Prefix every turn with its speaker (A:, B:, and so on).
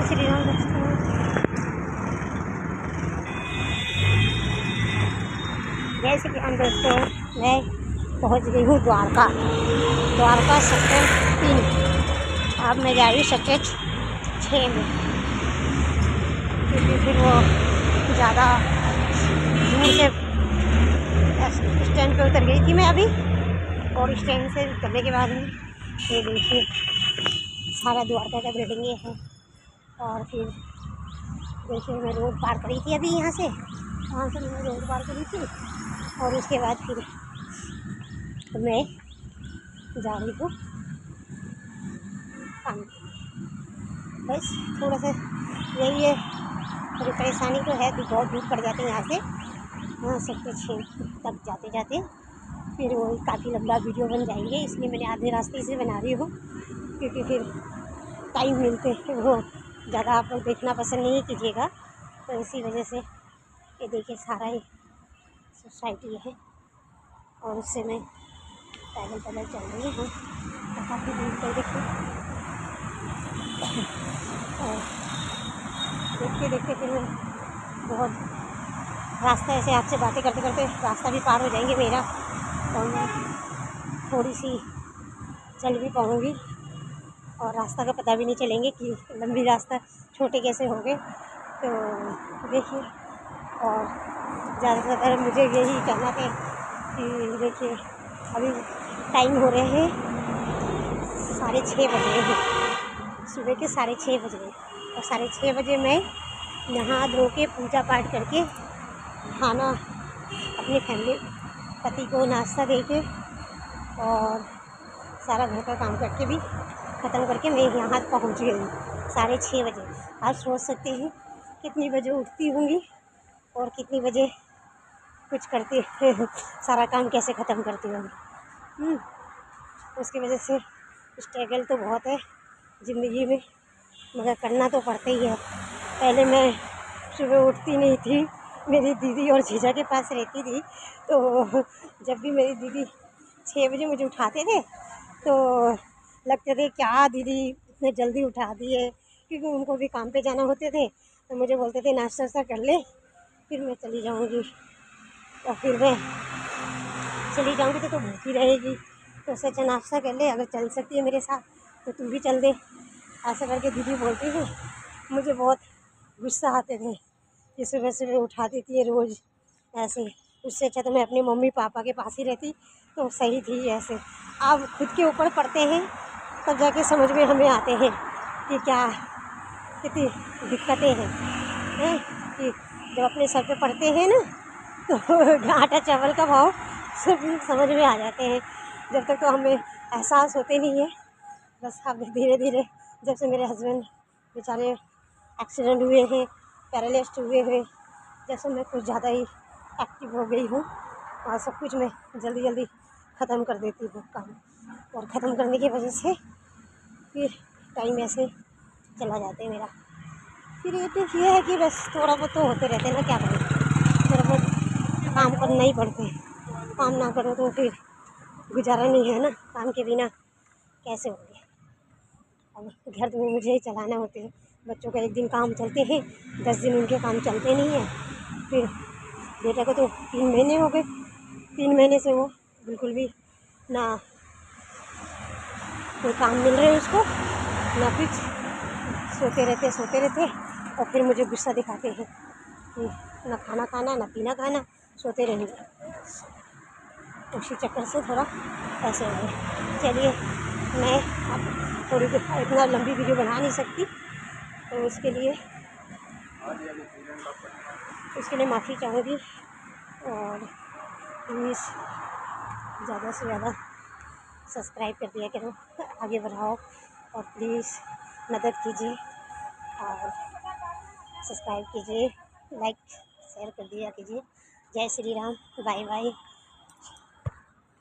A: श्री राम दोस्तों। जय श्री राम दोस्तों। मैं पहुंच गई हूँ द्वारका सेक्टर 3। अब मैं जा रही हूँ सेक्टर 6 में, क्योंकि फिर वो ज़्यादा दूर से स्टैंड पे उतर गई थी मैं अभी, और स्टैंड से उतरने के बाद में ये देखिए सारा द्वारका का बिल्डिंग ये है। और फिर देखिए मैं रोड पार करी थी अभी, यहाँ से मैंने रोड पार करी थी, और उसके बाद फिर मैं जा रही हूँ काम। बस थोड़ा सा यही है, थोड़ी परेशानी तो है, बहुत दूर पड़ जाते हैं यहाँ से। हाँ, सेक्टर 6 तक जाते जाते फिर वो काफ़ी लंबा वीडियो बन जाएंगे, इसलिए मैंने आधे रास्ते से बना रही हूँ, क्योंकि फिर टाइम मिलते वो ज़्यादा आप लोग देखना पसंद नहीं कीजिएगा। तो इसी वजह से ये देखिए सारा ही सोसाइटी है, और उससे मैं पैदल चल रही हूँ काफ़ी दूर तक। देखिए देखते फिर मैं बहुत रास्ता ऐसे आपसे बातें करते करते रास्ता भी पार हो जाएंगे मेरा, और मैं थोड़ी सी चल भी पाऊँगी, और रास्ता का पता भी नहीं चलेंगे कि लंबी रास्ता छोटे कैसे हो गए। तो देखिए, और ज़्यादातर मुझे यही कहना है कि देखिए अभी टाइम हो रहे हैं 6:30 बज रहे हैं, सुबह के 6:30 बज रहे, और 6:30 बजे मैं नहा धो के पूजा पाठ करके खाना अपने फैमिली पति को नाश्ता दे के और सारा घर का काम करके भी ख़त्म करके मैं यहाँ पहुँच गई हूँ 6:30 बजे। आप सोच सकते हैं कितनी बजे उठती होंगी और कितनी बजे कुछ करती सारा काम कैसे ख़त्म करती होंगी। उसकी वजह से स्ट्रगल तो बहुत है ज़िंदगी में, मगर करना तो पड़ता ही है। पहले मैं सुबह उठती नहीं थी, मेरी दीदी और जीजा के पास रहती थी, तो जब भी मेरी दीदी 6 बजे मुझे उठाते थे तो लगते थे क्या दीदी इतने जल्दी उठा दिए, क्योंकि उनको भी काम पे जाना होते थे। तो मुझे बोलते थे नाश्ता कर ले, फिर मैं चली जाऊँगी, और फिर मैं चली जाऊँगी तो भूखी रहेगी, तो उससे अच्छा नाश्ता कर ले, अगर चल सकती है मेरे साथ तो तू भी चल दे, ऐसा करके दीदी बोलती थी। मुझे बहुत गुस्सा आते थे कि सुबह सुबह उठा देती है रोज़ ऐसे। उससे अच्छा तो मैं अपने मम्मी पापा के पास ही रहती तो सही थी। ऐसे अब खुद के ऊपर पड़ते हैं तब जाके समझ में हमें आते हैं कि क्या कितनी दिक्कतें हैं कि जब अपने सर पे पड़ते हैं ना तो आटा चावल का भाव सब समझ में आ जाते हैं। जब तक तो हमें एहसास होते नहीं है। बस अब धीरे धीरे जब से मेरे हस्बैंड बेचारे एक्सीडेंट हुए हैं, पैरालिस्ट हुए हैं, जब से मैं कुछ ज़्यादा ही एक्टिव हो गई हूँ, और सब कुछ मैं जल्दी जल्दी ख़त्म कर देती हूँ काम, और ख़त्म करने की वजह से फिर टाइम ऐसे चला जाता है मेरा। फिर ये है कि बस थोड़ा बहुत तो होते रहते हैं ना, क्या करें, थोड़ा बहुत काम करना ही पड़ते हैं। काम ना करो तो फिर गुजारा नहीं है ना, काम के बिना कैसे होंगे। अब घर में मुझे ही चलाना होते हैं, बच्चों का एक दिन काम चलते हैं, 10 दिन उनके काम चलते नहीं हैं। फिर बेटा को तो 3 महीने हो गए, 3 महीने से वो बिल्कुल भी ना कोई काम मिल रहा है उसको, ना कुछ, सोते रहते, और फिर मुझे गुस्सा दिखाते हैं कि ना खाना खाना ना पीना खाना, सोते रहेंगे। उसी चक्कर से थोड़ा ऐसे हो गए। चलिए, मैं अब थोड़ी इतना लंबी वीडियो बना नहीं सकती, तो उसके लिए माफ़ी चाहूँगी, और प्लीज़ ज़्यादा से ज़्यादा सब्सक्राइब कर दिया करो, आगे बढ़ाओ, और प्लीज़ मदद कीजिए और सब्सक्राइब कीजिए, लाइक शेयर कर दिया कीजिए। जय श्री राम, बाय बाय।